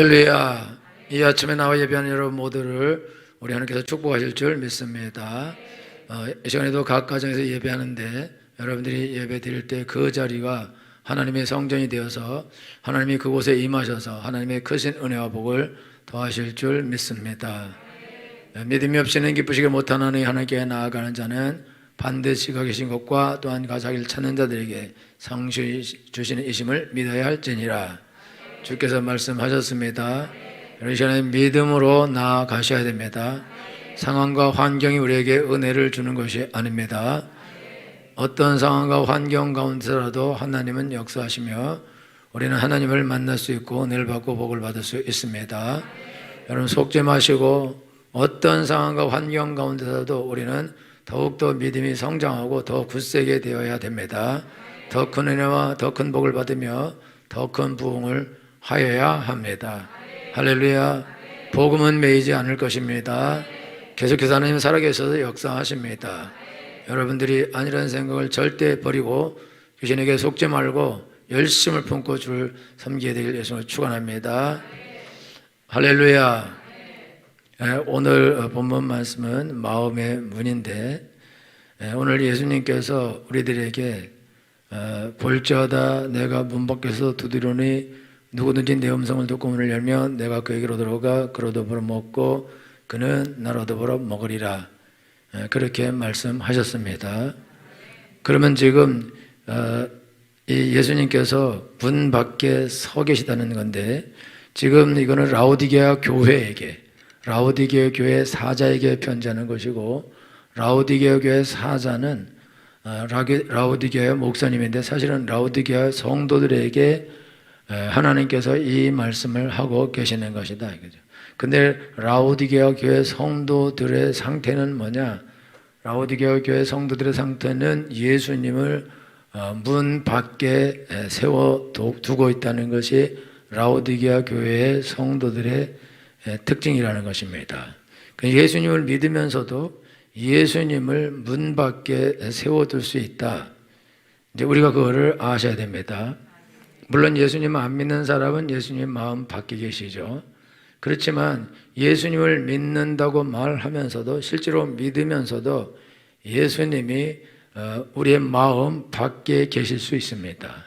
할렐루야. 이 아침에 나와 예배하는 여러분 모두를 우리 하나님께서 축복하실 줄 믿습니다. 이 시간에도 각 가정에서 예배하는데 여러분들이 예배 드릴 때 그 자리가 하나님의 성전이 되어서 하나님이 그곳에 임하셔서 하나님의 크신 은혜와 복을 더하실 줄 믿습니다. 믿음이 없이는 기쁘시게 못하는 하나님께 나아가는 자는 반드시 가 계신 것과 또한 가자기를 찾는 자들에게 상시 주시는 이심을 믿어야 할지니라. 주께서 말씀하셨습니다. 이 시간에 믿음으로 나아가셔야 됩니다. 상황과 환경이 우리에게 은혜를 주는 것이 아닙니다. 어떤 상황과 환경 가운데서라도 하나님은 역사하시며 우리는 하나님을 만날 수 있고 은혜를 받고 복을 받을 수 있습니다. 여러분 속지 마시고 어떤 상황과 환경 가운데서도 우리는 더욱더 믿음이 성장하고 더 굳세게 되어야 됩니다. 더 큰 은혜와 더 큰 복을 받으며 더 큰 부흥을 하여야 합니다. 할렐루야. 복음은 매이지 않을 것입니다. 계속해서 하나님 살아계셔서 역사하십니다. 여러분들이 아니라는 생각을 절대 버리고 귀신에게 속지 말고 열심을 품고 주를 섬기게 되길 예수님을 축원합니다. 할렐루야. 오늘 본문 말씀은 마음의 문인데 오늘 예수님께서 우리들에게 볼지어다 내가 문 밖에서 두드리니 누구든지 내 음성을 듣고 문을 열면 내가 그에게로 들어가 그로 더불어 먹고 그는 나로 더불어 먹으리라. 그렇게 말씀하셨습니다. 그러면 지금 이 예수님께서 문 밖에 서 계시다는 건데 지금 이거는 라오디게아 교회에게 라오디게아 교회 사자에게 편지하는 것이고 라오디게아 교회 사자는 라오디게아 목사님인데 사실은 라오디게아 성도들에게 하나님께서 이 말씀을 하고 계시는 것이다 이거죠. 근데 라오디게아 교회 성도들의 상태는 뭐냐? 라오디게아 교회 성도들의 상태는 예수님을 문 밖에 세워 두고 있다는 것이 라오디게아 교회의 성도들의 특징이라는 것입니다. 예수님을 믿으면서도 예수님을 문 밖에 세워둘 수 있다. 이제 우리가 그거를 아셔야 됩니다. 물론 예수님을 안 믿는 사람은 예수님 마음 밖에 계시죠. 그렇지만 예수님을 믿는다고 말하면서도 실제로 믿으면서도 예수님이 우리의 마음 밖에 계실 수 있습니다.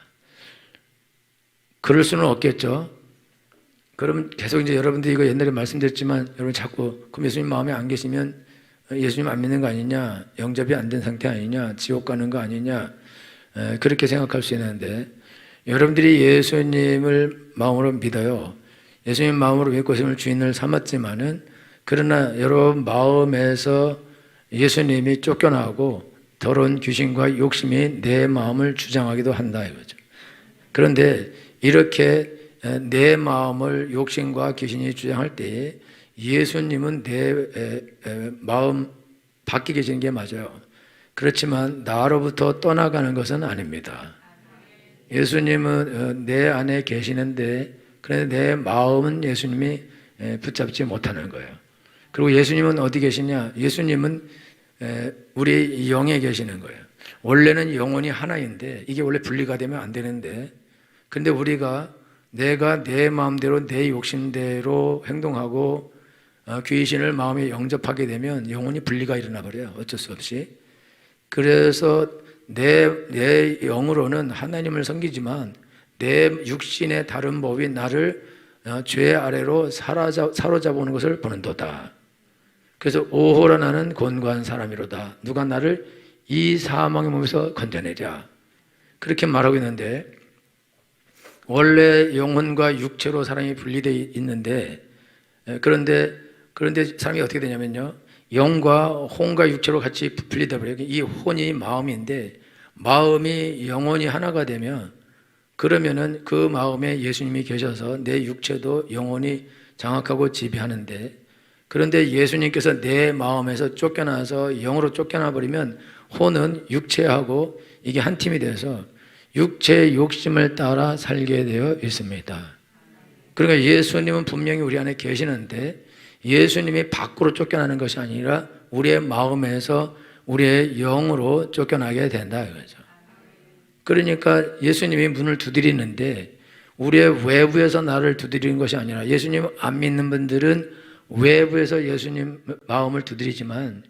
그럴 수는 없겠죠. 그럼 계속 이제 여러분들이 이거 옛날에 말씀드렸지만 여러분 자꾸 그럼 예수님 마음에 안 계시면 예수님 안 믿는 거 아니냐, 영접이 안 된 상태 아니냐, 지옥 가는 거 아니냐 그렇게 생각할 수 있는데 여러분들이 예수님을 마음으로 믿어요. 예수님 마음으로 믿고 예수님을 주인을 삼았지만은 그러나 여러분 마음에서 예수님이 쫓겨나고 더러운 귀신과 욕심이 내 마음을 주장하기도 한다 이거죠. 그런데 이렇게 내 마음을 욕심과 귀신이 주장할 때 예수님은 내 마음 밖에 계시는 게 맞아요. 그렇지만 나로부터 떠나가는 것은 아닙니다. 예수님은 내 안에 계시는데 그런데 내 마음은 예수님이 붙잡지 못하는 거예요. 그리고 예수님은 어디 계시냐? 예수님은 우리 영에 계시는 거예요. 원래는 영혼이 하나인데 이게 원래 분리가 되면 안 되는데 근데 우리가 내가 내 마음대로 내 욕심대로 행동하고 귀신을 마음에 영접하게 되면 영혼이 분리가 일어나 버려요. 어쩔 수 없이. 그래서 내 영으로는 하나님을 섬기지만 내 육신의 다른 법이 나를 죄 아래로 사로잡아오는 것을 보는도다. 그래서 오호라 나는 곤고한 사람이로다. 누가 나를 이 사망의 몸에서 건져내랴. 그렇게 말하고 있는데 원래 영혼과 육체로 사람이 분리되어 있는데 그런데 사람이 어떻게 되냐면요. 영과 혼과 육체로 같이 분리되어 버려요. 이 혼이 마음인데 마음이 영혼이 하나가 되면 그러면은 그 마음에 예수님이 계셔서 내 육체도 영혼이 장악하고 지배하는데 그런데 예수님께서 내 마음에서 쫓겨나서 영으로 쫓겨나 버리면 혼은 육체하고 이게 한 팀이 돼서 육체의 욕심을 따라 살게 되어 있습니다. 그러니까 예수님은 분명히 우리 안에 계시는데 예수님이 밖으로 쫓겨나는 것이 아니라 우리의 마음에서 우리의 영으로 쫓겨나게 된다 이거죠. 그러니까 예수님이 문을 두드리는데 우리의 외부에서 나를 두드리는 것이 아니라, 예수님 안 믿는 분들은 외부에서 예수님 마음을 두드리지만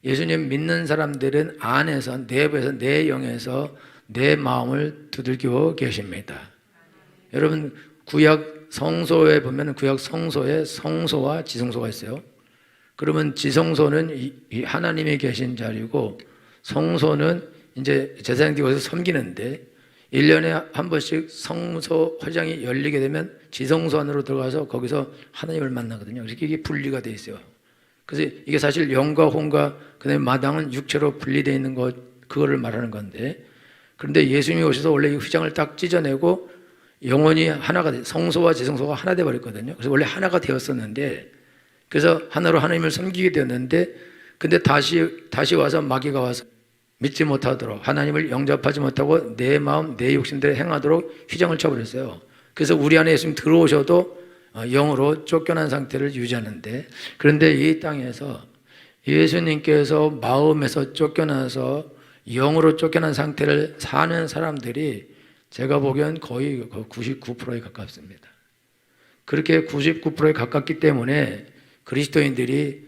예수님 믿는 사람들은 안에서, 내부에서, 내 영에서 내 마음을 두들겨 계십니다. 여러분, 구약 성소에 보면 구약 성소에 성소와 지성소가 있어요. 그러면 지성소는 이 하나님이 계신 자리고, 성소는 이제 제사장들이 거기서 섬기는데 1년에 한 번씩 성소 회장이 열리게 되면 지성소 안으로 들어가서 거기서 하나님을 만나거든요. 그래서 이게 분리가 돼 있어요. 그래서 이게 사실 영과 혼과 그다음에 마당은 육체로 분리되어 있는 것, 그거를 말하는 건데, 그런데 예수님이 오셔서 원래 이 휘장을 딱 찢어내고 영혼이 하나가 돼, 성소와 지성소가 하나 돼 버렸거든요. 그래서 원래 하나가 되었었는데, 그래서 하나로 하나님을 섬기게 되었는데, 근데 다시 와서 마귀가 와서 믿지 못하도록, 하나님을 영접하지 못하고 내 마음, 내 욕심대로 행하도록 휘장을 쳐버렸어요. 그래서 우리 안에 예수님 들어오셔도 영으로 쫓겨난 상태를 유지하는데, 그런데 이 땅에서 예수님께서 마음에서 쫓겨나서 영으로 쫓겨난 상태를 사는 사람들이 제가 보기엔 거의 99%에 가깝습니다. 그렇게 99%에 가깝기 때문에 그리스도인들이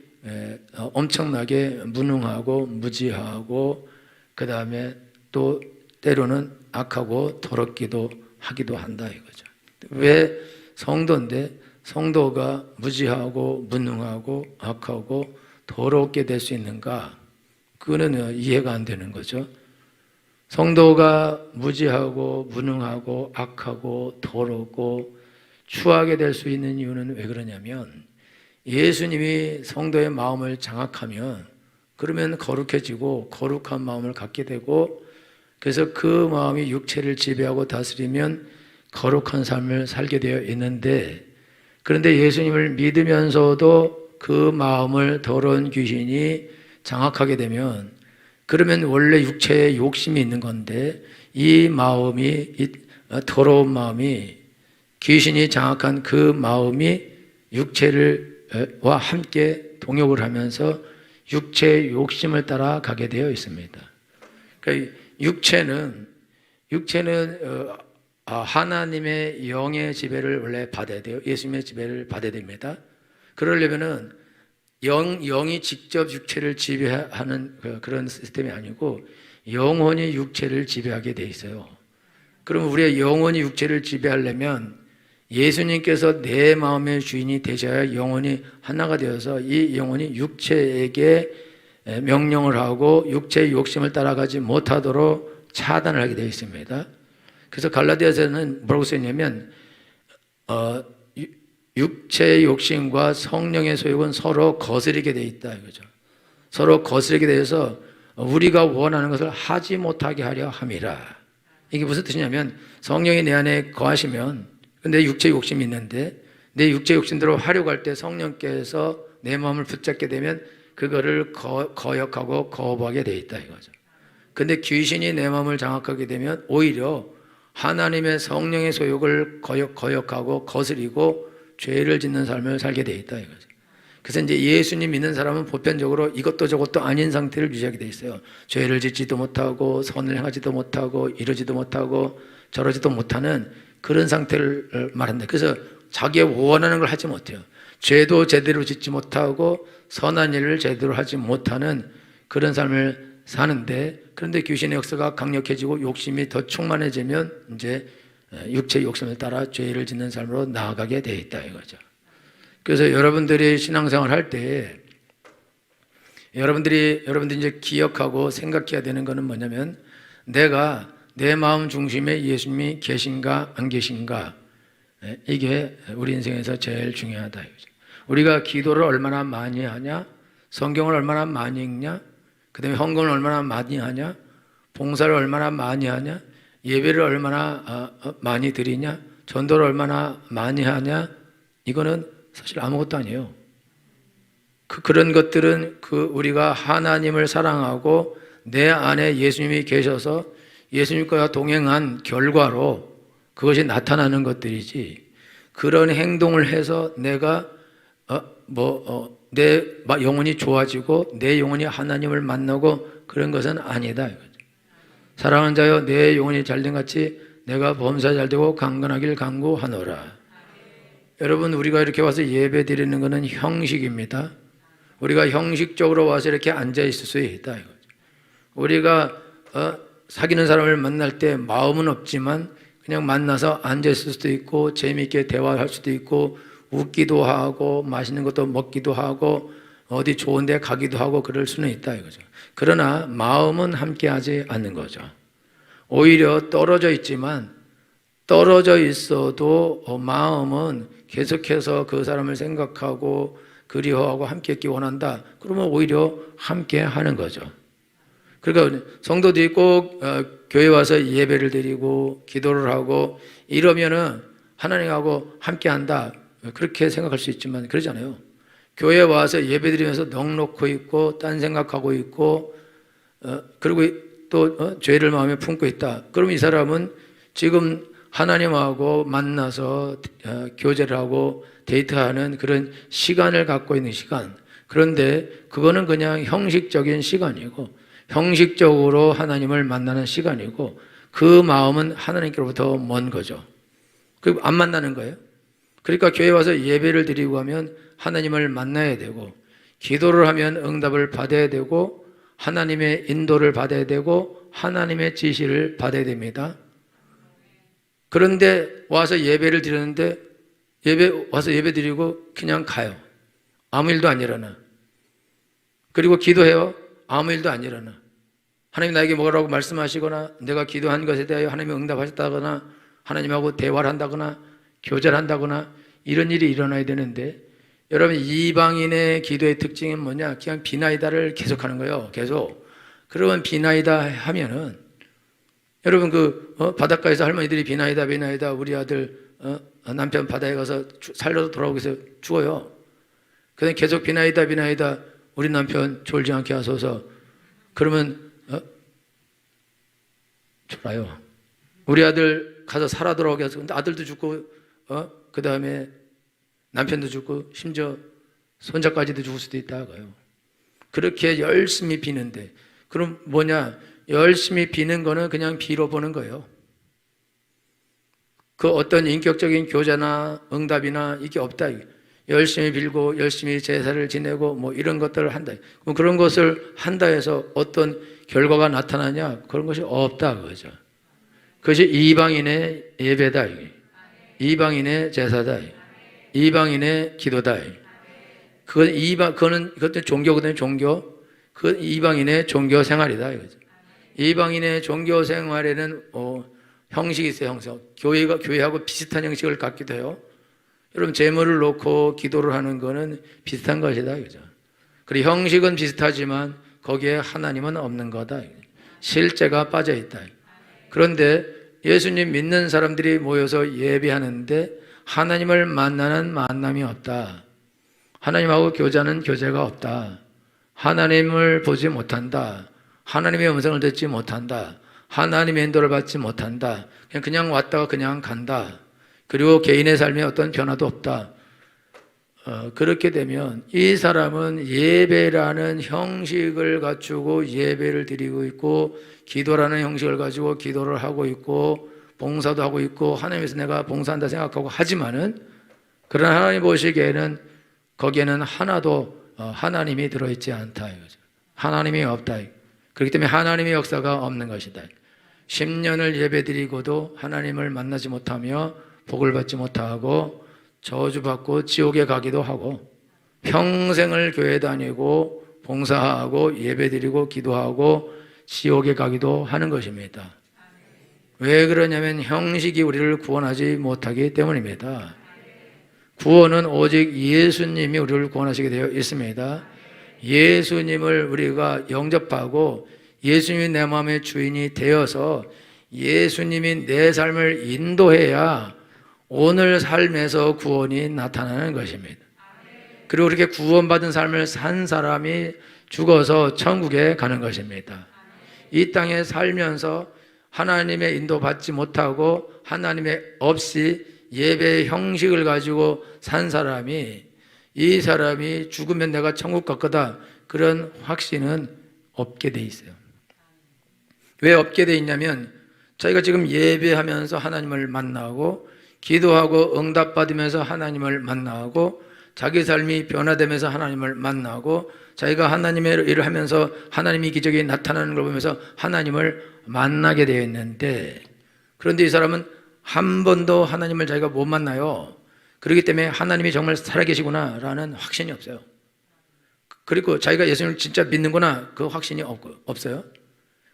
엄청나게 무능하고 무지하고, 그 다음에 또 때로는 악하고 더럽기도 하기도 한다 이거죠. 왜 성도인데 성도가 무지하고 무능하고 악하고 더럽게 될 수 있는가? 그거는 이해가 안 되는 거죠. 성도가 무지하고 무능하고 악하고 더럽고 추하게 될 수 있는 이유는 왜 그러냐면, 예수님이 성도의 마음을 장악하면 그러면 거룩해지고 거룩한 마음을 갖게 되고, 그래서 그 마음이 육체를 지배하고 다스리면 거룩한 삶을 살게 되어 있는데, 그런데 예수님을 믿으면서도 그 마음을 더러운 귀신이 장악하게 되면, 그러면 원래 육체에 욕심이 있는 건데 이 마음이, 이 더러운 마음이, 귀신이 장악한 그 마음이 육체와 함께 동역을 하면서 육체의 욕심을 따라 가게 되어 있습니다. 그러니까 육체는 하나님의 영의 지배를 원래 받아야 돼요. 예수님의 지배를 받아야 됩니다. 그러려면은 영이 직접 육체를 지배하는 그런 시스템이 아니고 영혼이 육체를 지배하게 돼 있어요. 그럼 우리의 영혼이 육체를 지배하려면 예수님께서 내 마음의 주인이 되셔야 영혼이 하나가 되어서 이 영혼이 육체에게 명령을 하고 육체의 욕심을 따라가지 못하도록 차단을 하게 되어 있습니다. 그래서 갈라디아서는 뭐라고 써있냐면 육체의 욕심과 성령의 소욕은 서로 거스르게 되어 있다 이거죠. 서로 거스르게 되어서 우리가 원하는 것을 하지 못하게 하려 함이라. 이게 무슨 뜻이냐면, 성령이 내 안에 거하시면 내 육체 욕심이 있는데 내 육체 욕심대로 하려고 할 때 성령께서 내 마음을 붙잡게 되면 그거를 거역하고 거부하게 돼 있다 이거죠. 근데 귀신이 내 마음을 장악하게 되면 오히려 하나님의 성령의 소욕을 거역하고 거스리고 죄를 짓는 삶을 살게 돼 있다 이거죠. 그래서 이제 예수님 믿는 사람은 보편적으로 이것도 저것도 아닌 상태를 유지하게 돼 있어요. 죄를 짓지도 못하고 선을 행하지도 못하고 이러지도 못하고 저러지도 못하는 그런 상태를 말한다. 그래서 자기가 원하는 걸 하지 못해요. 죄도 제대로 짓지 못하고 선한 일을 제대로 하지 못하는 그런 삶을 사는데, 그런데 귀신의 역사가 강력해지고 욕심이 더 충만해지면 이제 육체의 욕심을 따라 죄를 짓는 삶으로 나아가게 돼 있다 이거죠. 그래서 여러분들이 신앙생활 할 때 여러분들이 이제 기억하고 생각해야 되는 것은 뭐냐면, 내가 내 마음 중심에 예수님이 계신가 안 계신가, 이게 우리 인생에서 제일 중요하다 이거죠. 우리가 기도를 얼마나 많이 하냐, 성경을 얼마나 많이 읽냐, 그 다음에 헌금을 얼마나 많이 하냐, 봉사를 얼마나 많이 하냐, 예배를 얼마나 많이 드리냐, 전도를 얼마나 많이 하냐, 이거는 사실 아무것도 아니에요. 그런 것들은 우리가 하나님을 사랑하고 내 안에 예수님이 계셔서 예수님과 동행한 결과로 그것이 나타나는 것들이지, 그런 행동을 해서 내가 내 영혼이 좋아지고 내 영혼이 하나님을 만나고 그런 것은 아니다 이거죠. 사랑하는 자여, 내 영혼이 잘된 같이 내가 범사 잘 되고 강건하길 간구하노라. 여러분, 우리가 이렇게 와서 예배 드리는 것은 형식입니다. 우리가 형식적으로 와서 이렇게 앉아 있을 수 있다 이거죠. 우리가 사귀는 사람을 만날 때 마음은 없지만 그냥 만나서 앉아 있을 수도 있고 재미있게 대화할 수도 있고 웃기도 하고 맛있는 것도 먹기도 하고 어디 좋은 데 가기도 하고 그럴 수는 있다 이거죠. 그러나 마음은 함께하지 않는 거죠. 오히려 떨어져 있지만 떨어져 있어도 마음은 계속해서 그 사람을 생각하고 그리워하고 함께 있기 원한다. 그러면 오히려 함께 하는 거죠. 그러니까 성도들이 꼭 교회 와서 예배를 드리고 기도를 하고 이러면은 하나님하고 함께 한다. 그렇게 생각할 수 있지만 그러지 않아요. 교회 와서 예배 드리면서 넋놓고 있고 딴 생각하고 있고 그리고 또 죄를 마음에 품고 있다. 그러면 이 사람은 지금 하나님하고 만나서 교제를 하고 데이트하는 그런 시간을 갖고 있는 시간. 그런데 그거는 그냥 형식적인 시간이고 형식적으로 하나님을 만나는 시간이고 그 마음은 하나님께로부터 먼 거죠. 그리고 안 만나는 거예요. 그러니까 교회 와서 예배를 드리고 하면 하나님을 만나야 되고 기도를 하면 응답을 받아야 되고 하나님의 인도를 받아야 되고 하나님의 지시를 받아야 됩니다. 그런데 와서 예배를 드리는데 와서 예배 드리고 그냥 가요. 아무 일도 안 일어나. 그리고 기도해요. 아무 일도 안 일어나. 하나님 나에게 뭐라고 말씀하시거나 내가 기도한 것에 대하여 하나님이 응답하셨다거나 하나님하고 대화를 한다거나 교제를 한다거나 이런 일이 일어나야 되는데 여러분 이방인의 기도의 특징은 뭐냐? 그냥 비나이다를 계속하는 거예요. 계속. 그러면 비나이다 하면은 여러분 바닷가에서 할머니들이 비나이다 우리 아들 남편 바다에 가서 살려서 돌아오기 위해서 죽어요. 그냥 계속 비나이다 우리 남편 졸지 않게 하소서. 그러면 졸아요. 우리 아들 가서 살아 돌아오게 해서 근데 아들도 죽고 그 다음에 남편도 죽고 심지어 손자까지도 죽을 수도 있다고요. 그렇게 열심히 비는데 그럼 뭐냐? 열심히 비는 거는 그냥 비로 보는 거예요. 그 어떤 인격적인 교제나 응답이나 이게 없다. 열심히 빌고 열심히 제사를 지내고 뭐 이런 것들을 한다. 그럼 그런 것을 한다 해서 어떤 결과가 나타나냐? 그런 것이 없다 그거죠. 그것이 이방인의 예배다. 이방인의 제사다. 이방인의 기도다. 그것도 종교거든요. 종교. 그건 이방인의 종교 생활이다 이거죠. 이방인의 종교 생활에는 형식이 있어요. 형식. 교회하고 비슷한 형식을 갖기도 해요. 여러분 재물을 놓고 기도를 하는 거는 비슷한 것이다 이거죠. 그리고 형식은 비슷하지만 거기에 하나님은 없는 거다. 실제가 빠져 있다. 그런데 예수님 믿는 사람들이 모여서 예배하는데 하나님을 만나는 만남이 없다. 하나님하고 교제하는 교제가 없다. 하나님을 보지 못한다. 하나님의 음성을 듣지 못한다. 하나님의 인도를 받지 못한다. 그냥 왔다가 그냥 간다. 그리고 개인의 삶에 어떤 변화도 없다. 그렇게 되면 이 사람은 예배라는 형식을 갖추고 예배를 드리고 있고 기도라는 형식을 가지고 기도를 하고 있고 봉사도 하고 있고 하나님에서 내가 봉사한다 생각하고 하지만은 그러나 하나님 보시기에는 거기에는 하나도 하나님이 들어있지 않다 이거죠. 하나님이 없다. 그렇기 때문에 하나님의 역사가 없는 것이다. 10년을 예배드리고도 하나님을 만나지 못하며 복을 받지 못하고 저주받고 지옥에 가기도 하고 평생을 교회 다니고 봉사하고 예배드리고 기도하고 지옥에 가기도 하는 것입니다. 왜 그러냐면 형식이 우리를 구원하지 못하기 때문입니다. 구원은 오직 예수님이 우리를 구원하시게 되어 있습니다. 예수님을 우리가 영접하고 예수님이 내 마음의 주인이 되어서 예수님이 내 삶을 인도해야 오늘 삶에서 구원이 나타나는 것입니다. 그리고 그렇게 구원받은 삶을 산 사람이 죽어서 천국에 가는 것입니다. 이 땅에 살면서 하나님의 인도받지 못하고 하나님의 없이 예배의 형식을 가지고 산 사람이 이 사람이 죽으면 내가 천국 갈 거다 그런 확신은 없게 돼 있어요. 왜 없게 돼 있냐면 자기가 지금 예배하면서 하나님을 만나고 기도하고 응답받으면서 하나님을 만나고 자기 삶이 변화되면서 하나님을 만나고 자기가 하나님의 일을 하면서 하나님이 기적이 나타나는 걸 보면서 하나님을 만나게 되어 있는데, 그런데 이 사람은 한 번도 하나님을 자기가 못 만나요. 그렇기 때문에 하나님이 정말 살아계시구나 라는 확신이 없어요. 그리고 자기가 예수님을 진짜 믿는구나 그 확신이 없어요.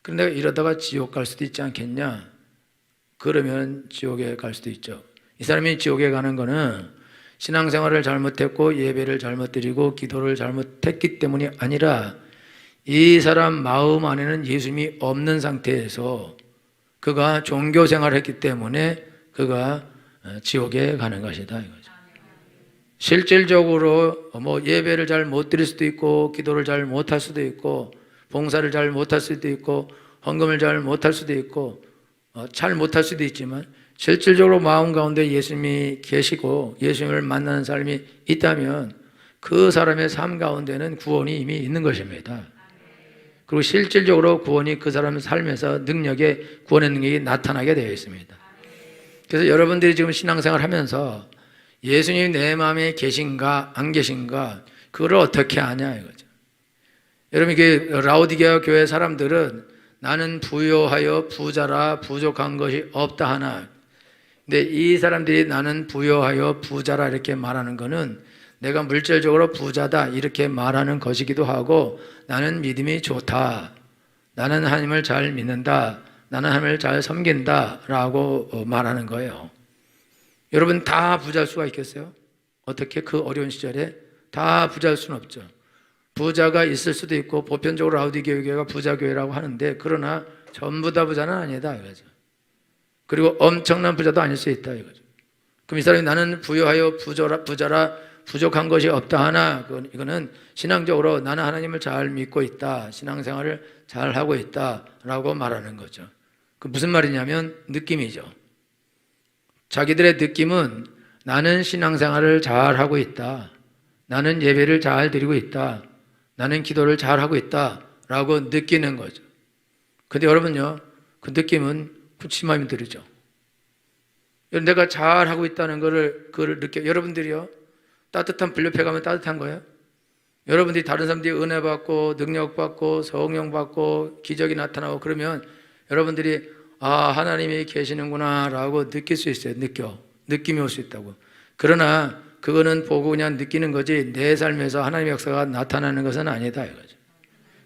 그런데 내가 이러다가 지옥 갈 수도 있지 않겠냐? 그러면 지옥에 갈 수도 있죠. 이 사람이 지옥에 가는 거는 신앙생활을 잘못했고 예배를 잘못 드리고 기도를 잘못했기 때문이 아니라 이 사람 마음 안에는 예수님이 없는 상태에서 그가 종교생활을 했기 때문에 그가 지옥에 가는 것이다 이거죠. 실질적으로 뭐 예배를 잘 못 드릴 수도 있고 기도를 잘 못할 수도 있고 봉사를 잘 못할 수도 있고 헌금을 잘 못할 수도 있고 잘 못할 수도 있지만 실질적으로 마음 가운데 예수님이 계시고 예수님을 만나는 삶이 있다면 그 사람의 삶 가운데는 구원이 이미 있는 것입니다. 그리고 실질적으로 구원이 그 사람의 삶에서 구원의 능력이 나타나게 되어 있습니다. 그래서 여러분들이 지금 신앙생활 하면서 예수님이 내 마음에 계신가 안 계신가 그걸 어떻게 아냐 이거죠. 여러분 라오디게아 교회 사람들은 나는 부요하여 부자라 부족한 것이 없다 하나. 근데 이 사람들이 나는 부요하여 부자라 이렇게 말하는 거는 내가 물질적으로 부자다 이렇게 말하는 것이기도 하고, 나는 믿음이 좋다, 나는 하나님을 잘 믿는다, 나는 하나님을 잘 섬긴다 라고 말하는 거예요. 여러분 다 부자일 수가 있겠어요? 어떻게 그 어려운 시절에 다 부자일 수는 없죠. 부자가 있을 수도 있고 보편적으로 라오디게아 교회가 부자 교회라고 하는데, 그러나 전부 다 부자는 아니다 이거죠. 그리고 엄청난 부자도 아닐 수 있다 이거죠. 그럼 이 사람이 나는 부유하여 부자라 부족한 것이 없다 하나, 이거는 신앙적으로 나는 하나님을 잘 믿고 있다, 신앙생활을 잘 하고 있다 라고 말하는 거죠. 그 무슨 말이냐면 느낌이죠. 자기들의 느낌은 나는 신앙생활을 잘 하고 있다, 나는 예배를 잘 드리고 있다, 나는 기도를 잘 하고 있다 라고 느끼는 거죠. 근데 여러분요, 그 느낌은 부침함이 들죠. 내가 잘 하고 있다는 그걸 느껴. 여러분들이요, 따뜻한 불옆에 가면 따뜻한 거예요? 여러분들이 다른 사람들이 은혜 받고 능력 받고 성령 받고 기적이 나타나고 그러면 여러분들이 하나님이 계시는구나 라고 느낄 수 있어요. 느낌이 올 수 있다고. 그러나 그거는 보고 그냥 느끼는 거지 내 삶에서 하나님의 역사가 나타나는 것은 아니다 이거죠.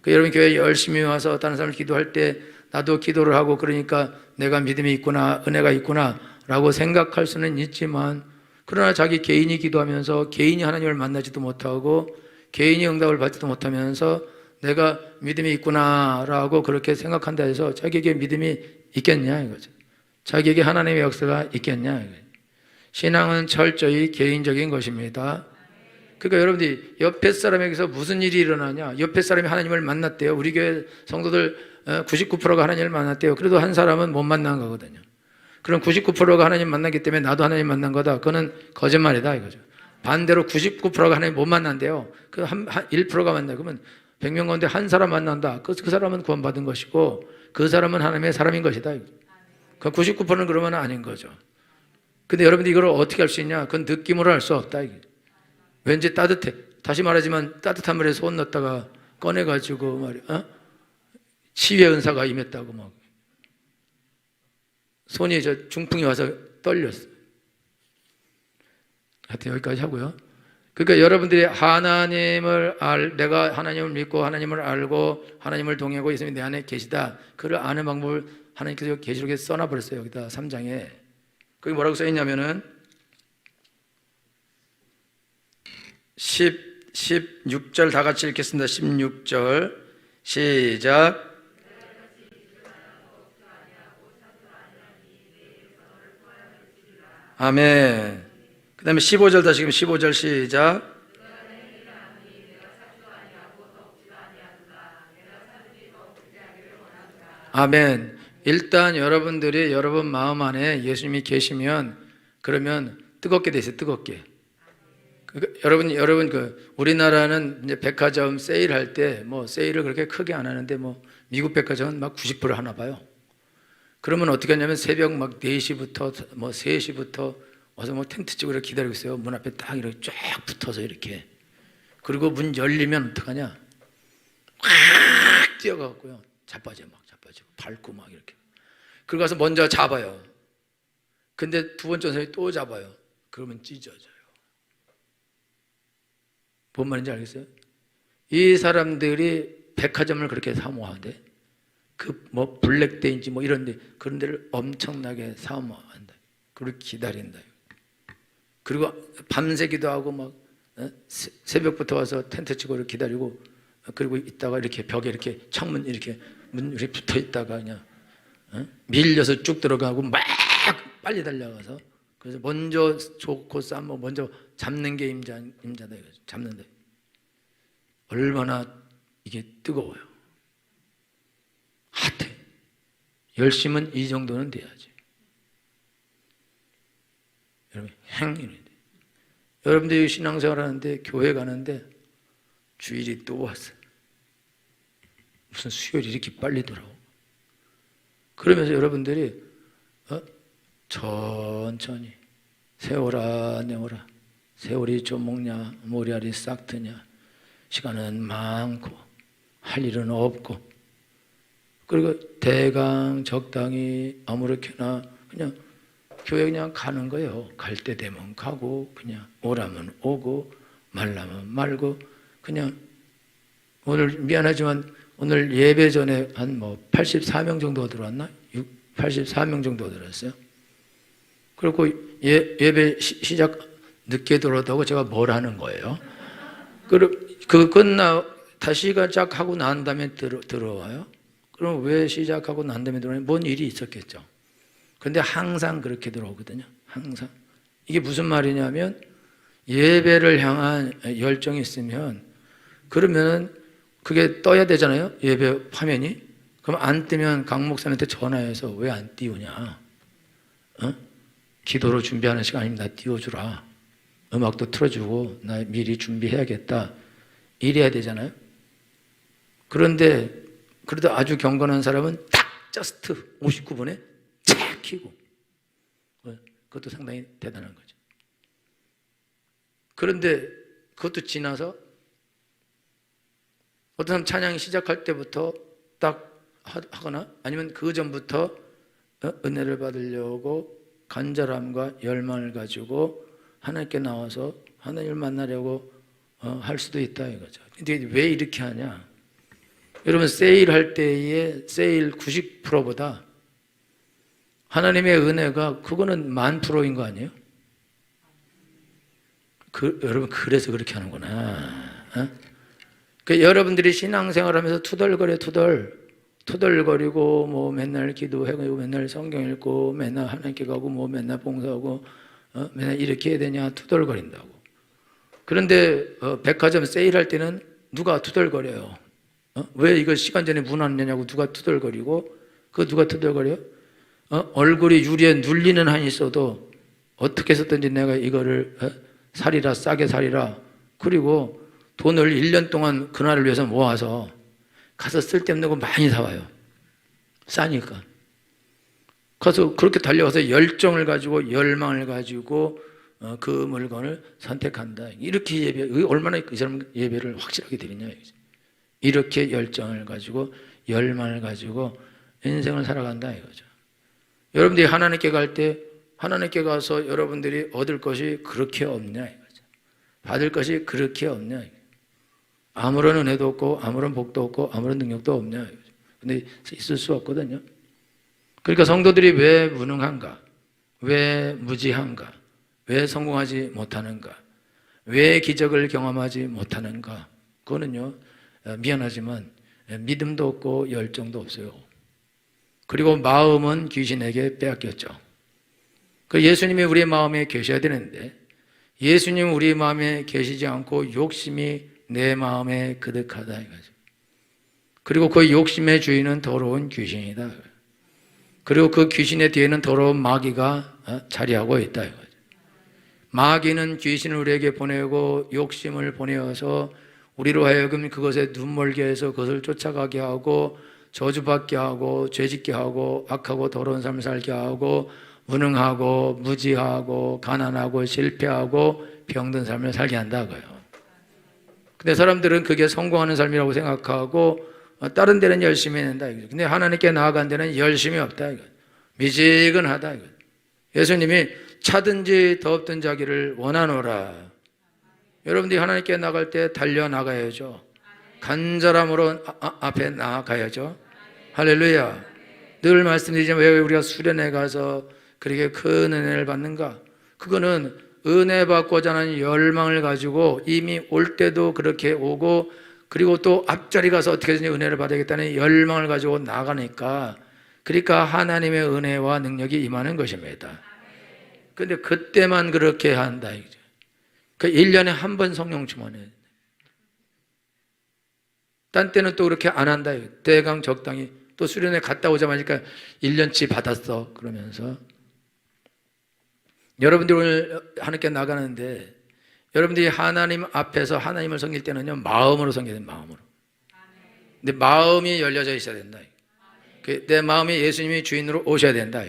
여러분 교회에 열심히 와서 다른 사람을 기도할 때 나도 기도를 하고 그러니까 내가 믿음이 있구나 은혜가 있구나 라고 생각할 수는 있지만, 그러나 자기 개인이 기도하면서 개인이 하나님을 만나지도 못하고 개인이 응답을 받지도 못하면서 내가 믿음이 있구나 라고 그렇게 생각한다 해서 자기에게 믿음이 있겠냐 이거죠. 자기에게 하나님의 역사가 있겠냐 이거죠. 신앙은 철저히 개인적인 것입니다. 그러니까 여러분들이 옆에 사람에게서 무슨 일이 일어나냐, 옆에 사람이 하나님을 만났대요. 우리 교회 성도들 99%가 하나님을 만났대요. 그래도 한 사람은 못 만난 거거든요. 그럼 99%가 하나님 만났기 때문에 나도 하나님 만난 거다, 그거는 거짓말이다 이거죠. 반대로 99%가 하나님 못 만난대요. 그 1%가 만나. 그러면 100명 가운데 한 사람 만난다. 그 사람은 구원받은 것이고 그 사람은 하나님의 사람인 것이다. 그 99%는 그러면 아닌 거죠. 근데 여러분들 이걸 어떻게 할 수 있냐? 그건 느낌으로 할 수 없다. 왠지 따뜻해. 다시 말하지만 따뜻한 물에 손 넣었다가 꺼내가지고 말이야, 치유의 은사가 임했다고 막 손이 중풍이 와서 떨렸어. 하여튼 여기까지 하고요. 그러니까 여러분들이 내가 하나님을 믿고 하나님을 알고 하나님을 동의하고 예수님이 내 안에 계시다, 그를 아는 방법을 하나님께서 계시록에 써놔버렸어요. 여기다 3장에. 거기 뭐라고 써있냐면은 16절 다 같이 읽겠습니다. 16절 시작. 아멘. 그 다음에 15절 다시금 15절 시작. 아멘. 일단 여러분들이 여러분 마음 안에 예수님이 계시면 그러면 뜨겁게 되세요. 뜨겁게. 여러분 우리나라는 이제 백화점 세일할 때 세일을 그렇게 크게 안 하는데 미국 백화점은 막 90% 하나 봐요. 그러면 어떻게 하냐면 새벽 막 4시부터 뭐 3시부터 와서 뭐 텐트 치고 이렇게 기다리고 있어요. 문 앞에 딱 이렇게 쫙 붙어서 이렇게. 그리고 문 열리면 어떡하냐? 확 뛰어가고요. 자빠지고 밟고 막 이렇게. 그러고 가서 먼저 잡아요. 근데 두 번째 사람이 또 잡아요. 그러면 찢어져요. 뭔 말인지 알겠어요? 이 사람들이 백화점을 그렇게 사모하는데 그 뭐 블랙데이인지 뭐 이런데 그런 데를 엄청나게 사모한다. 그리고 기다린다. 그리고 밤새기도 하고 막 새벽부터 와서 텐트 치고 이렇게 기다리고 그리고 있다가 이렇게 벽에 이렇게 창문 이렇게 문 이렇게 붙어 있다가 그냥 밀려서 쭉 들어가고 막 빨리 달려가서 그래서 먼저 좋고 쌈뭐 먼저 잡는 게 임자다 이거죠. 잡는다. 얼마나 이게 뜨거워요. 핫해. 열심은 이 정도는 돼야지. 여러분 행위는 돼. 여러분들이 신앙생활 하는데 교회 가는데 주일이 또 왔어요. 무슨 수요일이 이렇게 빨리 돌아오고. 그러면서 여러분들이 천천히 세월아 내월아 세월이 좀 먹냐 머리알이 싹 트냐 시간은 많고 할 일은 없고 그리고 대강 적당히 아무렇게나 그냥 교회 그냥 가는 거예요. 갈 때 되면 가고 그냥 오라면 오고 말라면 말고 그냥 오늘 미안하지만 오늘 예배 전에 한 뭐 84명 정도 들어왔나? 84명 정도 들어왔어요. 그리고 예배 시작 늦게 들어왔다고 제가 뭘 하는 거예요? 그 다시 시작하고 난 다음에 들어와요? 그럼 왜 시작하고 난 다음에 들어와요? 뭔 일이 있었겠죠. 근데 항상 그렇게 들어오거든요. 항상. 이게 무슨 말이냐면 예배를 향한 열정이 있으면 그러면 그게 떠야 되잖아요. 예배 화면이. 그럼 안 뜨면 강 목사님한테 전화해서 왜 안 띄우냐. 기도로 준비하는 시간입니다. 띄워주라. 음악도 틀어주고 나 미리 준비해야겠다. 이래야 되잖아요. 그런데 그래도 아주 경건한 사람은 딱 저스트 59분에 착 켜고 그것도 상당히 대단한 거죠. 그런데 그것도 지나서 어떤 사람 찬양이 시작할 때부터 딱 하거나 아니면 그 전부터 은혜를 받으려고 간절함과 열망을 가지고 하나님께 나와서 하나님을 만나려고 할 수도 있다 이거죠. 근데 왜 이렇게 하냐? 여러분 세일할 때의 세일 90%보다 하나님의 은혜가 그거는 10,000%인 거 아니에요? 여러분 그래서 그렇게 하는구나. 여러분들이 신앙생활하면서 투덜거리고 뭐 맨날 기도하고 맨날 성경 읽고 맨날 하나님께 가고 뭐 맨날 봉사하고 맨날 이렇게 해야 되냐 투덜거린다고. 그런데 백화점 세일할 때는 누가 투덜거려요? 왜 이거 시간 전에 문 안 내냐고 누가 투덜거리고 누가 투덜거려요? 얼굴이 유리에 눌리는 한이 있어도 어떻게 해서든지 내가 이거를 살이라 싸게 살이라 그리고 돈을 1년 동안 그날을 위해서 모아서 가서 쓸데없는 거 많이 사와요. 싸니까. 그래서 그렇게 달려가서 열정을 가지고 열망을 가지고 그 물건을 선택한다. 이렇게 얼마나 이 사람 예배를 확실하게 드리냐. 이렇게 열정을 가지고 열망을 가지고 인생을 살아간다 이거죠. 여러분들이 하나님께 갈 때 하나님께 가서 여러분들이 얻을 것이 그렇게 없냐 이거죠. 받을 것이 그렇게 없냐 이거죠. 아무런 은혜도 없고 아무런 복도 없고 아무런 능력도 없냐 이거죠. 근데 있을 수 없거든요. 그러니까 성도들이 왜 무능한가? 왜 무지한가? 왜 성공하지 못하는가? 왜 기적을 경험하지 못하는가? 그거는요 미안하지만 믿음도 없고 열정도 없어요. 그리고 마음은 귀신에게 빼앗겼죠. 그 예수님이 우리의 마음에 계셔야 되는데 예수님 우리 마음에 계시지 않고 욕심이 내 마음에 그득하다 이거죠. 그리고 그 욕심의 주인은 더러운 귀신이다. 그리고 그 귀신의 뒤에는 더러운 마귀가 자리하고 있다 이거죠. 마귀는 귀신을 우리에게 보내고 욕심을 보내어서 우리로 하여금 그것에 눈멀게 해서 그것을 쫓아가게 하고 저주받게 하고 죄짓게 하고 악하고 더러운 삶을 살게 하고 무능하고 무지하고 가난하고 실패하고 병든 삶을 살게 한다고요. 근데 사람들은 그게 성공하는 삶이라고 생각하고 다른 데는 열심히 해낸다. 근데 하나님께 나아간 데는 열심이 없다. 미지근하다. 예수님이 차든지 덥든 자기를 원하노라. 여러분들이 하나님께 나갈 때 달려나가야죠. 간절함으로 앞에 나아가야죠. 할렐루야. 늘 말씀드리지만 왜 우리가 수련회 가서 그렇게 큰 은혜를 받는가? 그거는 은혜 받고자 하는 열망을 가지고 이미 올 때도 그렇게 오고 그리고 또 앞자리 가서 어떻게든지 은혜를 받아야겠다는 열망을 가지고 나가니까 그러니까 하나님의 은혜와 능력이 임하는 것입니다. 그런데 그때만 그렇게 한다. 그 1년에 한 번 성령 충만해. 딴 때는 또 그렇게 안 한다. 대강 적당히. 또 수련회 갔다 오자마자 1년치 받았어. 그러면서. 여러분들 오늘 하나님께 나가는데 여러분들이 하나님 앞에서 하나님을 섬길 때는요, 마음으로 섬겨야 돼요, 마음으로. 근데 마음이 열려져 있어야 된다. 내 마음이 예수님이 주인으로 오셔야 된다.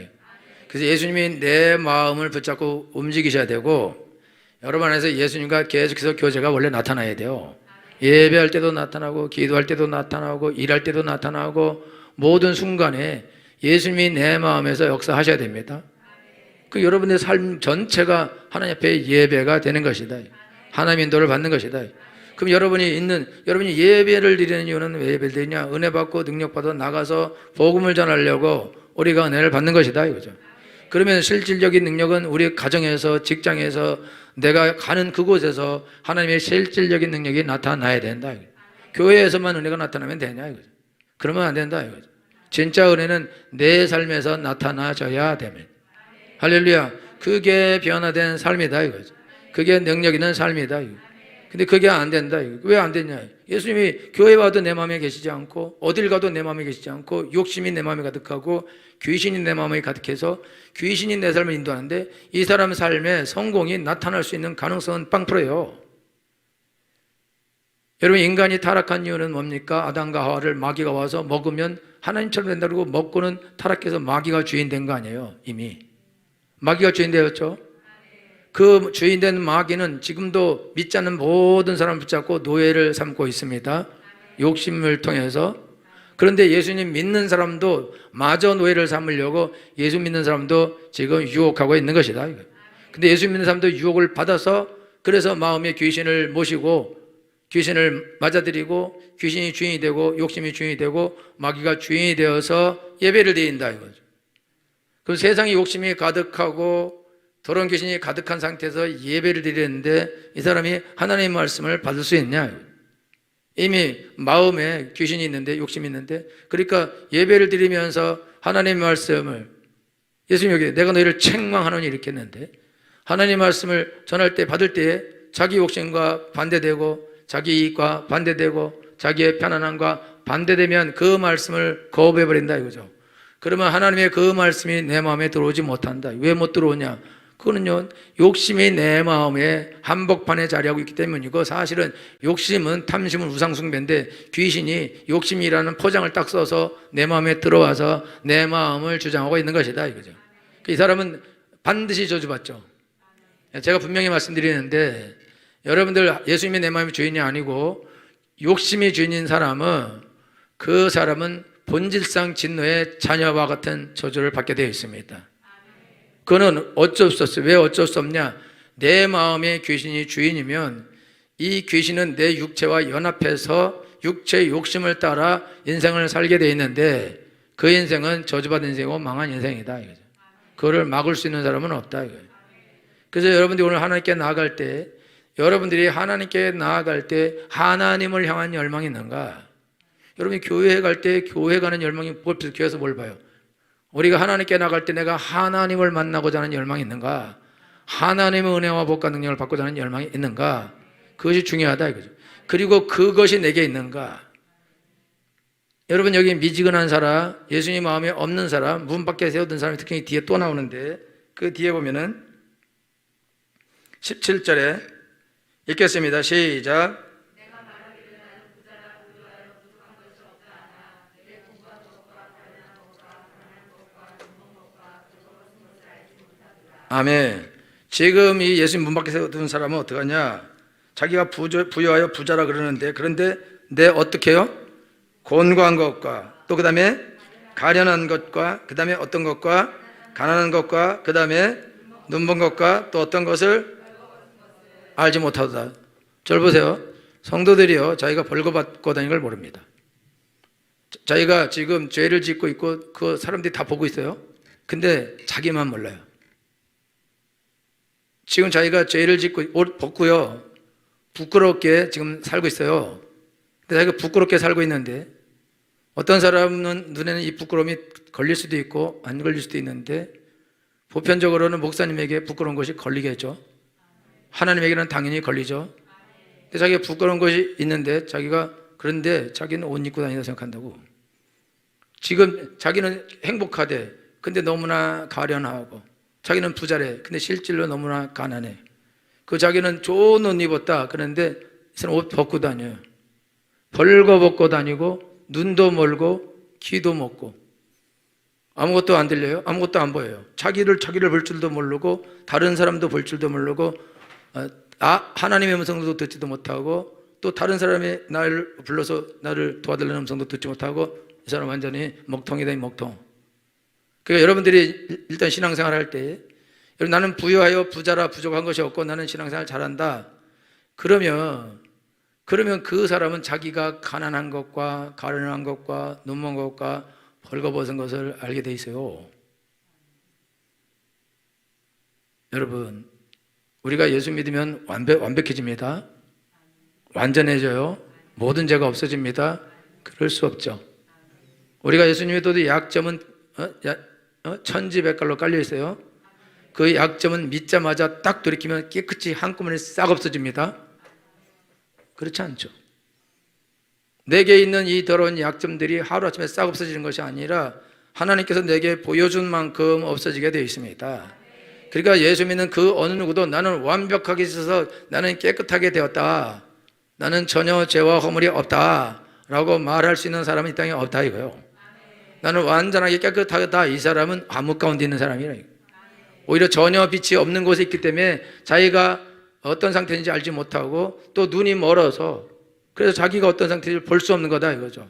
그래서 예수님이 내 마음을 붙잡고 움직이셔야 되고 여러분 안에서 예수님과 계속해서 교제가 원래 나타나야 돼요. 예배할 때도 나타나고 기도할 때도 나타나고 일할 때도 나타나고 모든 순간에 예수님이 내 마음에서 역사하셔야 됩니다. 그 여러분의 삶 전체가 하나님 앞에 예배가 되는 것이다. 하나님 인도를 받는 것이다. 그럼 여러분이 예배를 드리는 이유는 왜 예배를 드리냐? 은혜 받고 능력 받아 나가서 복음을 전하려고 우리가 은혜를 받는 것이다 이거죠. 그러면 실질적인 능력은 우리 가정에서 직장에서 내가 가는 그곳에서 하나님의 실질적인 능력이 나타나야 된다. 교회에서만 은혜가 나타나면 되냐 이거죠. 그러면 안 된다 이거죠. 진짜 은혜는 내 삶에서 나타나져야 됩니다. 할렐루야. 그게 변화된 삶이다 이거죠. 그게 능력 있는 삶이다 이거. 근데 그게 안 된다. 왜 안 되냐? 예수님이 교회 와도 내 마음에 계시지 않고 어딜 가도 내 마음에 계시지 않고 욕심이 내 마음에 가득하고 귀신이 내 마음에 가득해서 귀신이 내 삶을 인도하는데 이 사람 삶에 성공이 나타날 수 있는 가능성은 빵프로예요. 여러분 인간이 타락한 이유는 뭡니까? 아담과 하와를 마귀가 와서 먹으면 하나님처럼 된다고 먹고는 타락해서 마귀가 주인 된 거 아니에요. 이미 마귀가 주인 되었죠. 그 주인된 마귀는 지금도 믿지 않는 모든 사람을 붙잡고 노예를 삼고 있습니다. 욕심을 통해서. 그런데 예수님 믿는 사람도 마저 노예를 삼으려고 예수 믿는 사람도 지금 유혹하고 있는 것이다. 근데 예수 믿는 사람도 유혹을 받아서 그래서 마음에 귀신을 모시고 귀신을 맞아들이고 귀신이 주인이 되고 욕심이 주인이 되고 마귀가 주인이 되어서 예배를 드린다 이거죠. 그럼 세상에 욕심이 가득하고 더러운 귀신이 가득한 상태에서 예배를 드리는데 이 사람이 하나님의 말씀을 받을 수 있냐? 이미 마음에 귀신이 있는데 욕심이 있는데 그러니까 예배를 드리면서 하나님의 말씀을 예수님이 여기 내가 너희를 책망하노니 이렇게 했는데 하나님의 말씀을 전할 때 받을 때에 자기 욕심과 반대되고 자기 이익과 반대되고 자기의 편안함과 반대되면 그 말씀을 거부해버린다 이거죠. 그러면 하나님의 그 말씀이 내 마음에 들어오지 못한다. 왜 못 들어오냐? 그거는요, 욕심이 내 마음에 한복판에 자리하고 있기 때문이고 사실은 욕심은 탐심은 우상숭배인데 귀신이 욕심이라는 포장을 딱 써서 내 마음에 들어와서 내 마음을 주장하고 있는 것이다 이거죠. 이 사람은 반드시 저주받죠. 제가 분명히 말씀드리는데 여러분들 예수님이 내 마음의 주인이 아니고 욕심이 주인인 사람은 그 사람은 본질상 진노의 자녀와 같은 저주를 받게 되어 있습니다. 그거는 어쩔 수 없어요. 왜 어쩔 수 없냐? 내 마음의 귀신이 주인이면 이 귀신은 내 육체와 연합해서 육체의 욕심을 따라 인생을 살게 되어 있는데 그 인생은 저주받은 인생이고 망한 인생이다 이거죠. 그거를 막을 수 있는 사람은 없다 이거예요. 그래서 여러분들이 오늘 하나님께 나아갈 때 여러분들이 하나님께 나아갈 때 하나님을 향한 열망이 있는가? 여러분이 교회에 갈 때 교회 가는 열망이 교회에서 뭘 봐요? 우리가 하나님께 나갈 때 내가 하나님을 만나고자 하는 열망이 있는가? 하나님의 은혜와 복과 능력을 받고자 하는 열망이 있는가? 그것이 중요하다 이거죠. 그리고 그것이 내게 있는가? 여러분 여기 미지근한 사람, 예수님 마음에 없는 사람, 문 밖에 세워둔 사람이 특히 뒤에 또 나오는데 그 뒤에 보면은 17절에 읽겠습니다. 시작. 아멘. 지금 이 예수님 문 밖에 세워둔 사람은 어떡하냐? 자기가 부여하여 부자라 그러는데, 그런데 내 어떻게 해요? 곤고한 것과, 또 그 다음에 가련한 것과, 그 다음에 어떤 것과, 가난한 것과, 그 다음에 눈먼 것과, 또 어떤 것을 알지 못하다. 저를 보세요. 성도들이요, 자기가 벌거벗고 다니는 걸 모릅니다. 자기가 지금 죄를 짓고 있고 그 사람들이 다 보고 있어요. 근데 자기만 몰라요. 지금 자기가 죄를 짓고 옷 벗고요, 부끄럽게 지금 살고 있어요. 근데 자기가 부끄럽게 살고 있는데, 어떤 사람은 눈에는 이 부끄러움이 걸릴 수도 있고 안 걸릴 수도 있는데, 보편적으로는 목사님에게 부끄러운 것이 걸리겠죠. 하나님에게는 당연히 걸리죠. 근데 자기가 부끄러운 것이 있는데, 그런데 자기는 옷 입고 다닌다 생각한다고. 지금 자기는 행복하대. 근데 너무나 가련하고, 자기는 부자래. 근데 실질로 너무나 가난해. 자기는 좋은 옷 입었다. 그런데 이 사람 옷 벗고 다녀요. 벌거벗고 다니고, 눈도 멀고, 귀도 먹고, 아무것도 안 들려요. 아무것도 안 보여요. 자기를 볼 줄도 모르고, 다른 사람도 볼 줄도 모르고, 하나님의 음성도 듣지도 못하고, 또 다른 사람이 나를 불러서 나를 도와달라는 음성도 듣지 못하고, 이 사람 완전히 먹통이다, 이 먹통. 그러니까 여러분들이 일단 신앙생활 할 때, 나는 부유하여 부자라 부족한 것이 없고 나는 신앙생활 잘한다. 그러면 그 사람은 자기가 가난한 것과 가련한 것과 눈먼 것과 벌거벗은 것을 알게 돼 있어요. 여러분, 우리가 예수 믿으면 완벽해집니다. 완전해져요. 모든 죄가 없어집니다. 그럴 수 없죠. 우리가 예수님 믿어도 약점은 천지백갈로 깔려 있어요. 그 약점은 믿자마자 딱 돌이키면 깨끗이 한꺼번에 싹 없어집니다. 그렇지 않죠. 내게 있는 이 더러운 약점들이 하루아침에 싹 없어지는 것이 아니라 하나님께서 내게 보여준 만큼 없어지게 되어 있습니다. 그러니까 예수 믿는 그 어느 누구도 나는 완벽하게 있어서 나는 깨끗하게 되었다, 나는 전혀 죄와 허물이 없다 라고 말할 수 있는 사람은 이 땅에 없다 이거요. 나는 완전하게 깨끗하다, 이 사람은 암흑 가운데 있는 사람이라. 오히려 전혀 빛이 없는 곳에 있기 때문에 자기가 어떤 상태인지 알지 못하고, 또 눈이 멀어서 그래서 자기가 어떤 상태인지 볼 수 없는 거다 이거죠.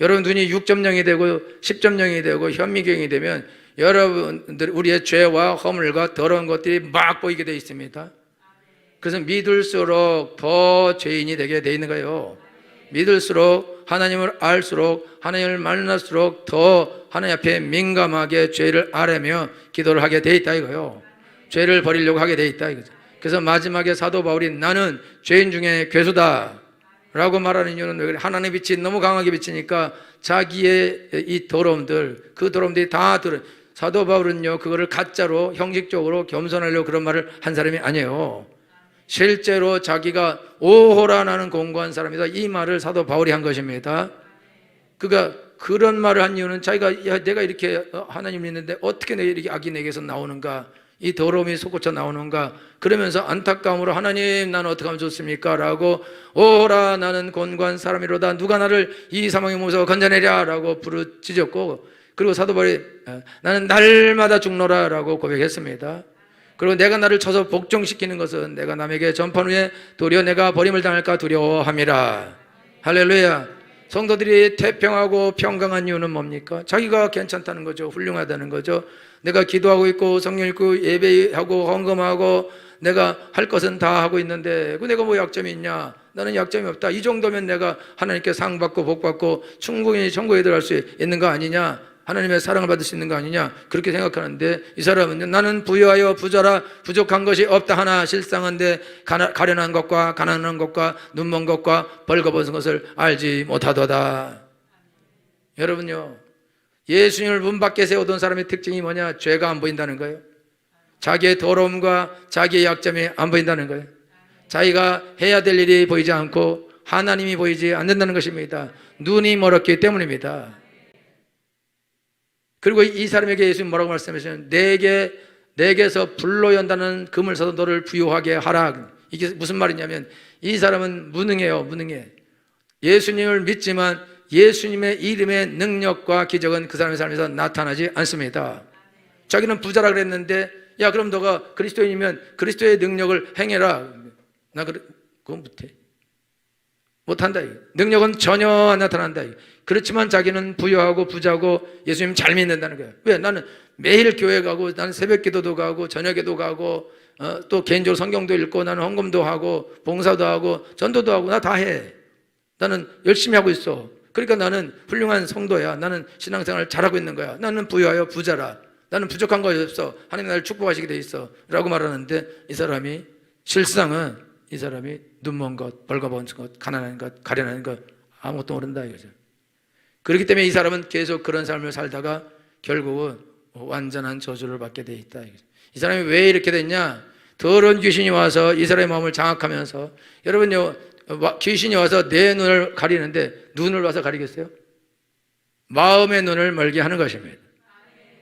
여러분, 눈이 6.0이 되고 10.0이 되고 현미경이 되면 여러분들 우리의 죄와 허물과 더러운 것들이 막 보이게 되어 있습니다. 그래서 믿을수록 더 죄인이 되게 되어 있는 거예요. 믿을수록, 하나님을 알수록, 하나님을 만날수록 더 하나님 앞에 민감하게 죄를 아뢰며 기도를 하게 돼 있다 이거요. 죄를 버리려고 하게 돼 있다 이거죠. 그래서 마지막에 사도 바울이 나는 죄인 중에 괴수다 라고 말하는 이유는 왜 그래? 하나님의 빛이 너무 강하게 비치니까 자기의 이 더러움들, 그 더러움들이 다 들어. 사도 바울은요, 그거를 가짜로 형식적으로 겸손하려고 그런 말을 한 사람이 아니에요. 실제로 자기가 오호라 나는 공고한 사람이다, 이 말을 사도 바울이 한 것입니다. 그가 그런 말을 한 이유는 자기가, 야, 내가 이렇게 하나님 믿는데 어떻게 이렇게 악이 내게서 나오는가, 이 더러움이 솟구쳐 나오는가, 그러면서 안타까움으로 하나님 나는 어떻게 하면 좋습니까? 라고 오호라 나는 곤고한 사람이로다, 누가 나를 이 사망의 몸에서 건져내랴 라고 부르짖었고, 그리고 사도 바울이 나는 날마다 죽노라 라고 고백했습니다. 그리고 내가 나를 쳐서 복종시키는 것은 내가 남에게 전판 후에 도리어 내가 버림을 당할까 두려워함이라. 할렐루야. 성도들이 태평하고 평강한 이유는 뭡니까? 자기가 괜찮다는 거죠. 훌륭하다는 거죠. 내가 기도하고 있고 성령 읽고 예배하고 헌금하고 내가 할 것은 다 하고 있는데 내가 뭐 약점이 있냐? 나는 약점이 없다. 이 정도면 내가 하나님께 상 받고 복 받고 충분히 천국에 들어갈 수 있는 거 아니냐? 하나님의 사랑을 받을 수 있는 거 아니냐? 그렇게 생각하는데, 이 사람은 나는 부유하여 부자라 부족한 것이 없다 하나 실상한데 가련한 것과 가난한 것과 눈먼 것과 벌거벗은 것을 알지 못하도다. 여러분요, 예수님을 문 밖에 세워둔 사람의 특징이 뭐냐? 죄가 안 보인다는 거예요. 자기의 더러움과 자기의 약점이 안 보인다는 거예요. 자기가 해야 될 일이 보이지 않고 하나님이 보이지 않는다는 것입니다. 눈이 멀었기 때문입니다. 그리고 이 사람에게 예수님 뭐라고 말씀하시냐면 내게서 불로 연다는 금을 사서 너를 부유하게 하라. 이게 무슨 말이냐면 이 사람은 무능해요. 무능해. 예수님을 믿지만 예수님의 이름의 능력과 기적은 그 사람의 삶에서 나타나지 않습니다. 자기는 부자라 그랬는데 야 그럼 너가 그리스도인이면 그리스도의 능력을 행해라. 나 그건 못해. 못한다. 능력은 전혀 안 나타난다. 그렇지만 자기는 부유하고 부자고 예수님 잘 믿는다는 거야. 왜? 나는 매일 교회 가고, 나는 새벽 기도도 가고, 저녁에도 가고, 또 개인적으로 성경도 읽고, 나는 헌금도 하고, 봉사도 하고, 전도도 하고, 나 다 해. 나는 열심히 하고 있어. 그러니까 나는 훌륭한 성도야. 나는 신앙생활을 잘하고 있는 거야. 나는 부유하여 부자라. 나는 부족한 것이 없어. 하나님 나를 축복하시게 돼 있어. 라고 말하는데, 이 사람이 실상은 이 사람이 눈먼 것, 벌거벗은 것, 가난한 것, 가련한 것 아무것도 모른다 이거죠. 그렇기 때문에 이 사람은 계속 그런 삶을 살다가 결국은 완전한 저주를 받게 돼 있다 이거죠. 이 사람이 왜 이렇게 됐냐? 더러운 귀신이 와서 이 사람의 마음을 장악하면서, 여러분요, 귀신이 와서 내 눈을 가리는데 눈을 와서 가리겠어요? 마음의 눈을 멀게 하는 것입니다.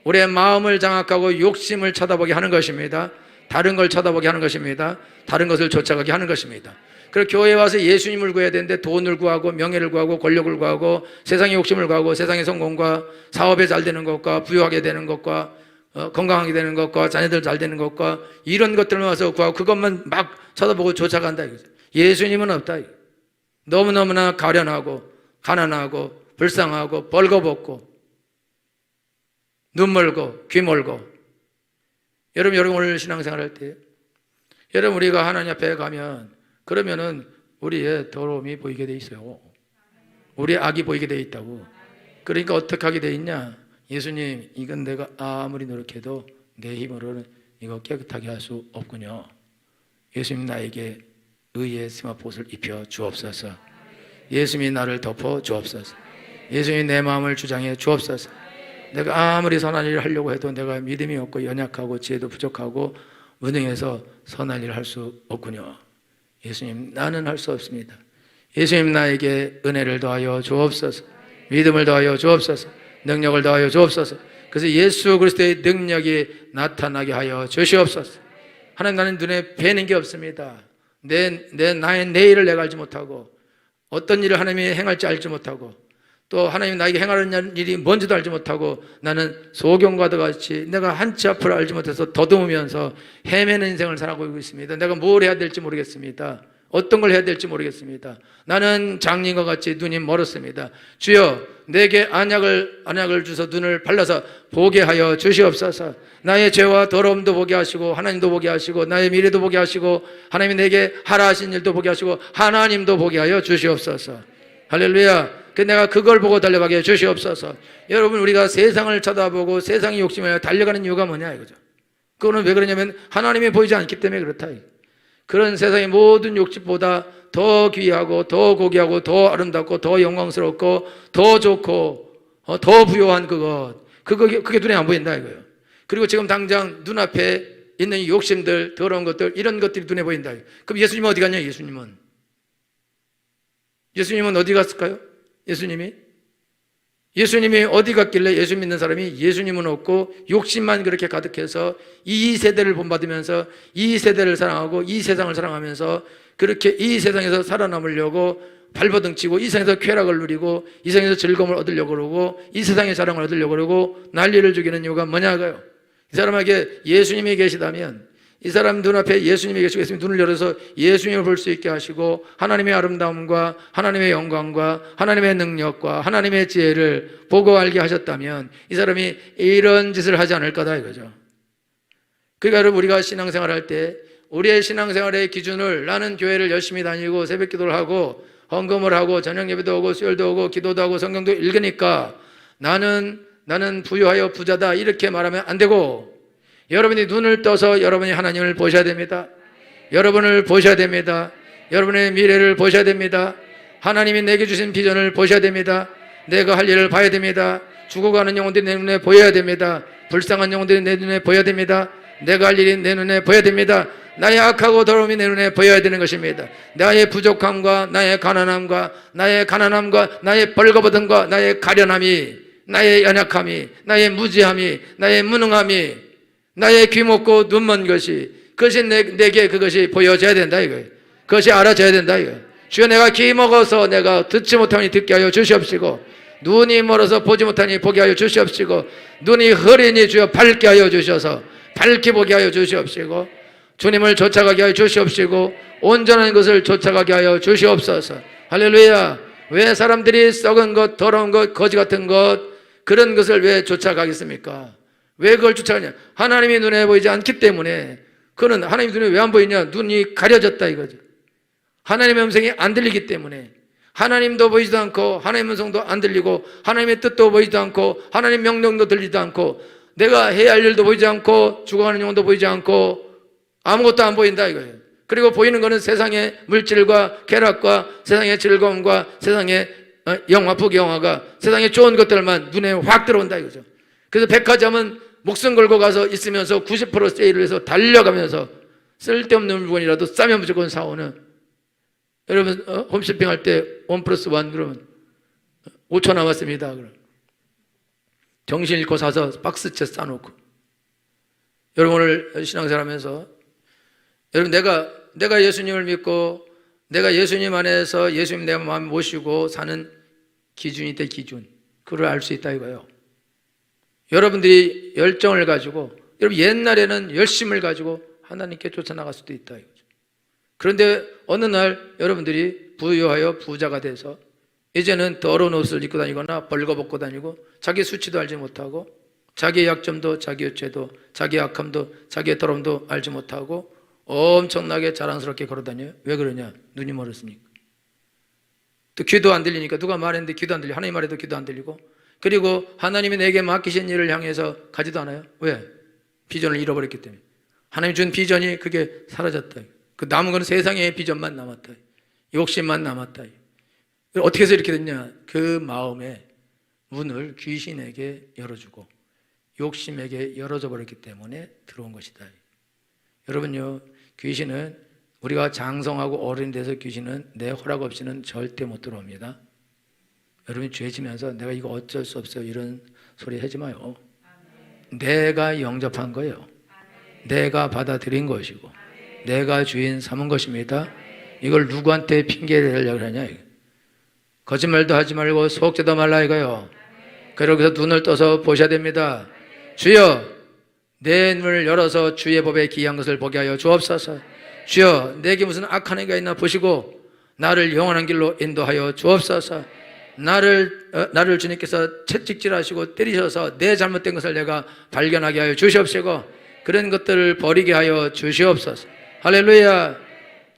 우리의 마음을 장악하고 욕심을 쳐다보게 하는 것입니다. 다른 걸 쳐다보게 하는 것입니다. 다른 것을 쫓아가게 하는 것입니다. 그리고 교회에 와서 예수님을 구해야 되는데 돈을 구하고 명예를 구하고 권력을 구하고 세상의 욕심을 구하고 세상의 성공과 사업에 잘 되는 것과 부유하게 되는 것과 건강하게 되는 것과 자녀들 잘 되는 것과 이런 것들만 와서 구하고 그것만 막 쳐다보고 쫓아간다 이거죠. 예수님은 없다. 너무너무나 가련하고 가난하고 불쌍하고 벌거벗고 눈 멀고 귀 멀고. 여러분 오늘 신앙생활 할 때 여러분 우리가 하나님 앞에 가면 그러면은 우리의 더러움이 보이게 돼 있어요. 우리의 악이 보이게 돼 있다고. 그러니까 어떻게 하게 돼 있냐? 예수님, 이건 내가 아무리 노력해도 내 힘으로는 이거 깨끗하게 할 수 없군요. 예수님 나에게 의의 스마포옷을 입혀 주옵소서. 예수님이 나를 덮어 주옵소서. 예수님이 내 마음을 주장해 주옵소서. 내가 아무리 선한 일을 하려고 해도 내가 믿음이 없고 연약하고 지혜도 부족하고 무능해서 선한 일을 할 수 없군요. 예수님, 나는 할 수 없습니다. 예수님 나에게 은혜를 더하여 주옵소서. 믿음을 더하여 주옵소서. 능력을 더하여 주옵소서. 그래서 예수 그리스도의 능력이 나타나게 하여 주시옵소서. 하나님, 나는 눈에 뵈는 게 없습니다. 나의 내일을 내가 알지 못하고 어떤 일을 하나님이 행할지 알지 못하고 또 하나님이 나에게 행하는 일이 뭔지도 알지 못하고 나는 소경과도 같이 내가 한치 앞을 알지 못해서 더듬으면서 헤매는 인생을 살아가고 있습니다. 내가 뭘 해야 될지 모르겠습니다. 어떤 걸 해야 될지 모르겠습니다. 나는 장님과 같이 눈이 멀었습니다. 주여, 내게 안약을 주서 눈을 발라서 보게 하여 주시옵소서. 나의 죄와 더러움도 보게 하시고 하나님도 보게 하시고 나의 미래도 보게 하시고 하나님이 내게 하라 하신 일도 보게 하시고 하나님도 보게 하여 주시옵소서. 할렐루야. 내가 그걸 보고 달려가게 주시옵소서. 여러분, 우리가 세상을 쳐다보고 세상의 욕심에 달려가는 이유가 뭐냐 이거죠. 그거는 왜 그러냐면 하나님이 보이지 않기 때문에 그렇다. 그런 세상의 모든 욕심보다 더 귀하고 더 고귀하고 더 아름답고 더 영광스럽고 더 좋고 더 부요한 그게 눈에 안 보인다 이거예요. 그리고 지금 당장 눈앞에 있는 욕심들, 더러운 것들, 이런 것들이 눈에 보인다. 그럼 예수님은 어디 갔냐? 예수님은 어디 갔을까요? 예수님이 어디 갔길래 예수 믿는 사람이 예수님은 없고 욕심만 그렇게 가득해서 이 세대를 본받으면서 이 세대를 사랑하고 이 세상을 사랑하면서 그렇게 이 세상에서 살아남으려고 발버둥치고 이 세상에서 쾌락을 누리고 이 세상에서 즐거움을 얻으려고 그러고 이 세상의 자랑을 얻으려고 그러고 난리를 죽이는 이유가 뭐냐고요. 이 사람에게 예수님이 계시다면 이 사람 눈앞에 예수님이 계시고 예수님 눈을 열어서 예수님을 볼 수 있게 하시고 하나님의 아름다움과 하나님의 영광과 하나님의 능력과 하나님의 지혜를 보고 알게 하셨다면 이 사람이 이런 짓을 하지 않을 거다 이거죠. 그러니까 여러분, 우리가 신앙생활 할 때 우리의 신앙생활의 기준을 나는 교회를 열심히 다니고 새벽 기도를 하고 헌금을 하고 저녁 예배도 오고 수요일도 오고 기도도 하고 성경도 읽으니까 나는 부유하여 부자다 이렇게 말하면 안 되고, 여러분이 눈을 떠서 여러분이 하나님을 보셔야 됩니다. 여러분을 보셔야 됩니다. 여러분의 미래를 보셔야 됩니다. 하나님이 내게 주신 비전을 보셔야 됩니다. 내가 할 일을 봐야 됩니다. 죽어가는 영혼들이 내 눈에 보여야 됩니다. 불쌍한 영혼들이 내 눈에 보여야 됩니다. 내가 할 일이 내 눈에 보여야 됩니다. 나의 악하고 더러움이 내 눈에 보여야 되는 것입니다. 나의 부족함과 나의 가난함과 나의 벌거벗음과 나의 가련함이, 나의 연약함이, 나의 무지함이, 나의 무능함이, 나의 귀 먹고 눈 먼 그것이 내게 그것이 보여져야 된다 이거예요. 그것이 알아져야 된다 이거예요. 주여, 내가 귀 먹어서 내가 듣지 못하니 듣게 하여 주시옵시고, 눈이 멀어서 보지 못하니 보게 하여 주시옵시고, 눈이 흐리니 주여 밝게 하여 주셔서 밝게 보게 하여 주시옵시고 주님을 쫓아가게 하여 주시옵시고 온전한 것을 쫓아가게 하여 주시옵소서. 할렐루야. 왜 사람들이 썩은 것, 더러운 것, 거지 같은 것 그런 것을 왜 쫓아가겠습니까? 왜 그걸 쫓아가냐? 하나님이 눈에 보이지 않기 때문에. 그는 하나님 눈에 왜 안 보이냐? 눈이 가려졌다 이거죠. 하나님의 음성이 안 들리기 때문에. 하나님도 보이지도 않고 하나님의 음성도 안 들리고 하나님의 뜻도 보이지도 않고 하나님의 명령도 들리지도 않고 내가 해야 할 일도 보이지 않고 죽어가는 영혼도 보이지 않고 아무것도 안 보인다 이거예요. 그리고 보이는 것은 세상의 물질과 쾌락과 세상의 즐거움과 세상의 영화, 부귀영화가 세상의 좋은 것들만 눈에 확 들어온다 이거죠. 그래서 백화점은 목숨 걸고 가서 있으면서 90% 세일을 해서 달려가면서 쓸데없는 물건이라도 싸면 무조건 사오는. 여러분 홈쇼핑 할 때 1+1 그러면 5초 남았습니다. 그럼 정신 잃고 사서 박스채 싸놓고. 여러분 오늘 신앙생활 하면서 여러분 내가 예수님을 믿고 내가 예수님 안에서 예수님 내 마음에 모시고 사는 기준이 돼. 기준 그걸 알 수 있다 이거예요. 여러분들이 열정을 가지고 여러분 옛날에는 열심을 가지고 하나님께 쫓아나갈 수도 있다 이거죠. 그런데 어느 날 여러분들이 부유하여 부자가 돼서 이제는 더러운 옷을 입고 다니거나 벌거벗고 다니고 자기 수치도 알지 못하고 자기의 약점도 자기의 죄도 자기의 악함도 자기의 더러움도 알지 못하고 엄청나게 자랑스럽게 걸어다녀요. 왜 그러냐? 눈이 멀었으니까. 또 귀도 안 들리니까. 누가 말했는데 귀도 안 들려. 하나님 말해도 귀도 안 들리고. 그리고 하나님이 내게 맡기신 일을 향해서 가지도 않아요. 왜? 비전을 잃어버렸기 때문에. 하나님 준 비전이 그게 사라졌다. 그 남은 건 세상의 비전만 남았다. 욕심만 남았다. 어떻게 해서 이렇게 됐냐? 그 마음의 문을 귀신에게 열어주고 욕심에게 열어줘 버렸기 때문에 들어온 것이다. 여러분요, 귀신은 우리가 장성하고 어른이 돼서 귀신은 내 허락 없이는 절대 못 들어옵니다. 여러분이 죄 지면서 내가 이거 어쩔 수 없어요 이런 소리 하지 마요. 내가 영접한 거예요. 내가 받아들인 것이고 내가 주인 삼은 것입니다. 이걸 누구한테 핑계를 대려고 하냐. 거짓말도 하지 말고 속죄도 말라 이거요. 그러고서 눈을 떠서 보셔야 됩니다. 주여 내 눈을 열어서 주의 법에 기이한 것을 보게 하여 주옵소서. 주여 내게 무슨 악한 행위가 있나 보시고 나를 영원한 길로 인도하여 주옵소서. 나를 주님께서 채찍질하시고 때리셔서 내 잘못된 것을 내가 발견하게 하여 주시옵시고 그런 것들을 버리게 하여 주시옵소서. 할렐루야.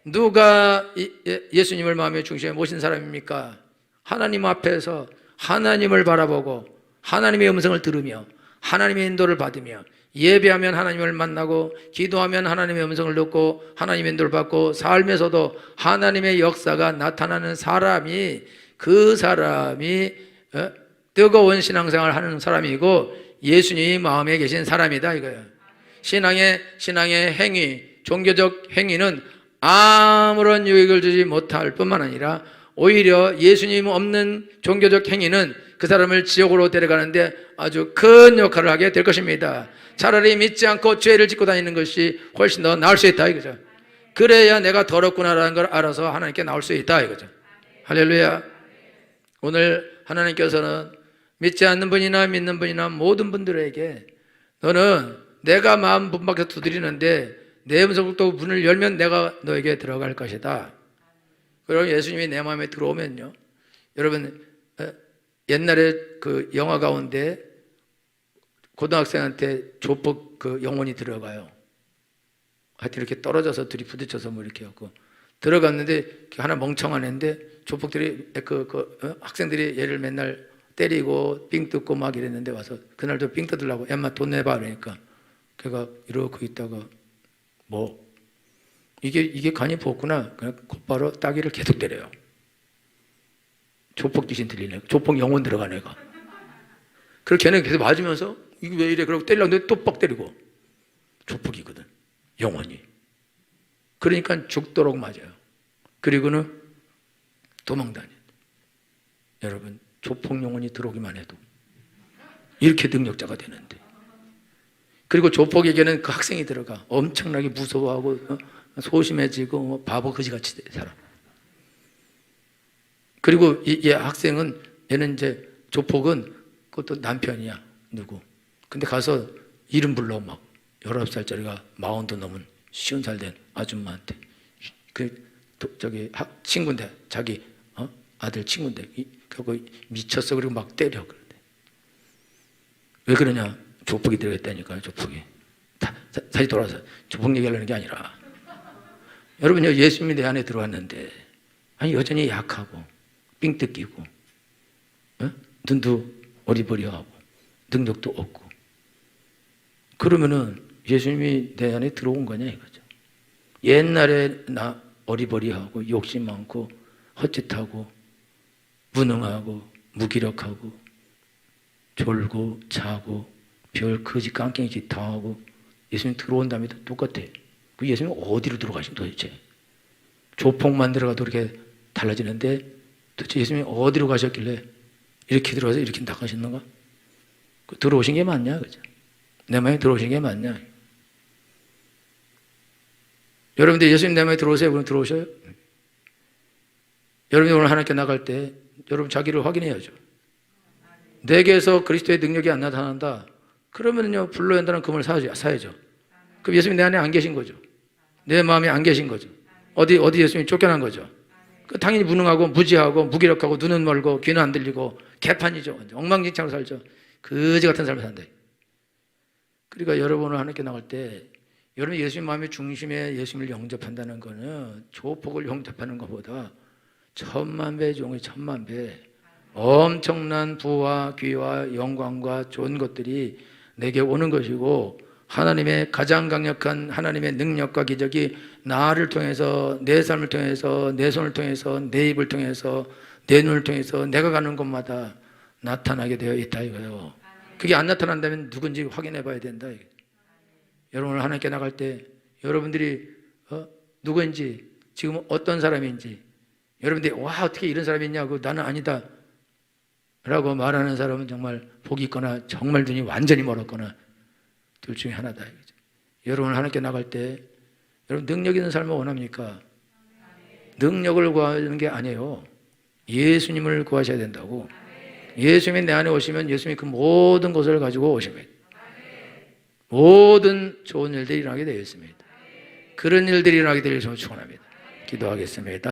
누가 예수님을 마음의 중심에 모신 사람입니까? 하나님 앞에서 하나님을 바라보고 하나님의 음성을 들으며 하나님의 인도를 받으며 예배하면 하나님을 만나고 기도하면 하나님의 음성을 듣고 하나님의 인도를 받고 삶에서도 하나님의 역사가 나타나는 사람이 그 사람이 뜨거운 신앙생활을 하는 사람이고 예수님이 마음에 계신 사람이다 이거예요. 신앙의 행위, 종교적 행위는 아무런 유익을 주지 못할 뿐만 아니라 오히려 예수님 없는 종교적 행위는 그 사람을 지옥으로 데려가는데 아주 큰 역할을 하게 될 것입니다. 차라리 믿지 않고 죄를 짓고 다니는 것이 훨씬 더 나을 수 있다 이거죠. 그래야 내가 더럽구나라는 걸 알아서 하나님께 나올 수 있다 이거죠. 할렐루야. 오늘 하나님께서는 믿지 않는 분이나 믿는 분이나 모든 분들에게 너는 내가 마음 문 밖에서 두드리는데 내 음성도 문을 열면 내가 너에게 들어갈 것이다. 그럼 예수님이 내 마음에 들어오면요, 여러분 옛날에 그 영화 가운데 고등학생한테 조폭 그 영혼이 들어가요. 하여튼 이렇게 떨어져서 둘이 부딪혀서 뭐 이렇게 하고 들어갔는데 하나 멍청한 애인데 조폭들이 학생들이 얘를 맨날 때리고 삥 뜯고 막 이랬는데 와서 그날도 삥 뜯으려고 엄마 돈 내봐 그러니까 걔가 이러고 있다가 뭐 이게 간이 부었구나. 그냥 곧바로 따귀를 계속 때려요. 조폭 귀신 들리네. 조폭 영혼 들어간 애가. 그리고 걔는 계속 맞으면서 이게 왜 이래? 그러고 때리려고 했는데 또 빡 때리고. 조폭이거든. 영혼이. 그러니까 죽도록 맞아요. 그리고는 도망다녀. 여러분 조폭 영혼이 들어오기만 해도 이렇게 능력자가 되는데. 그리고 조폭에게는 그 학생이 들어가 엄청나게 무서워하고 소심해지고 바보 거지같이 살아. 그리고 이 학생은 얘는 이제 조폭은 그것도 남편이야 누구. 근데 가서 이름 불러 막 19살짜리가 40도 넘은 50살 된 아줌마한테 친구인데 자기 아들 친구인데 그거 미쳤어. 그리고 막 때려. 그런데 왜 그러냐? 조폭이 들어갔다니까요. 조폭이. 다시 돌아서 조폭 얘기하려는 게 아니라, 여러분요, 예수님이 내 안에 들어왔는데 아니 여전히 약하고 삥 뜯기고 눈도 어리버리하고 능력도 없고, 그러면은 예수님이 내 안에 들어온 거냐 이거죠. 옛날에 나 어리버리하고 욕심 많고 헛짓하고 무능하고 무기력하고 졸고 자고 별 거지 깡깽이 짓 당하고 예수님 들어온 다음에도 똑같아. 그 예수님 어디로 들어가신 도대체? 조폭 만들어가도 그렇게 달라지는데 도대체 예수님이 어디로 가셨길래 이렇게 들어가서 이렇게 나가셨는가? 들어오신 게 맞냐? 그죠? 내 마음에 들어오신 게 맞냐? 여러분들 예수님 내 마음에 들어오세요? 그럼 들어오셔요? 여러분이 오늘 하나님께 나갈 때 여러분 자기를 확인해야죠. 내게서 그리스도의 능력이 안 나타난다. 그러면요, 불러야 한다는 금을 사야죠. 그럼 예수님 내 안에 안 계신 거죠. 내 마음에 안 계신 거죠. 어디 예수님이 쫓겨난 거죠. 당연히 무능하고 무지하고 무기력하고 눈은 멀고 귀는 안 들리고 개판이죠. 엉망진창으로 살죠. 거지 같은 삶을 산다. 그러니까 여러분을 하나님께 나갈 때 여러분이 예수님 마음의 중심에 예수님을 영접한다는 거는 조폭을 영접하는 것보다 1000만 배 종의 1000만 배 엄청난 부와 귀와 영광과 좋은 것들이 내게 오는 것이고, 하나님의 가장 강력한 하나님의 능력과 기적이 나를 통해서, 내 삶을 통해서, 내 손을 통해서, 내 입을 통해서, 내 눈을 통해서 내가 가는 곳마다 나타나게 되어 있다 이거예요. 그게 안 나타난다면 누군지 확인해 봐야 된다. 여러분을 하나님께 나갈 때 여러분들이 누구인지, 지금 어떤 사람인지, 여러분들이 와 어떻게 이런 사람이 있냐고 나는 아니다 라고 말하는 사람은 정말 복이 있거나 정말 눈이 완전히 멀었거나 둘 중에 하나다. 여러분을 하나님께 나갈 때 여러분 능력 있는 삶을 원합니까? 능력을 구하는 게 아니에요. 예수님을 구하셔야 된다고. 예수님이 내 안에 오시면 예수님이 그 모든 것을 가지고 오십니다. 모든 좋은 일들이 일어나게 되어 있습니다. 그런 일들이 일어나게 되길 저는 축원합니다. 기도하겠습니다.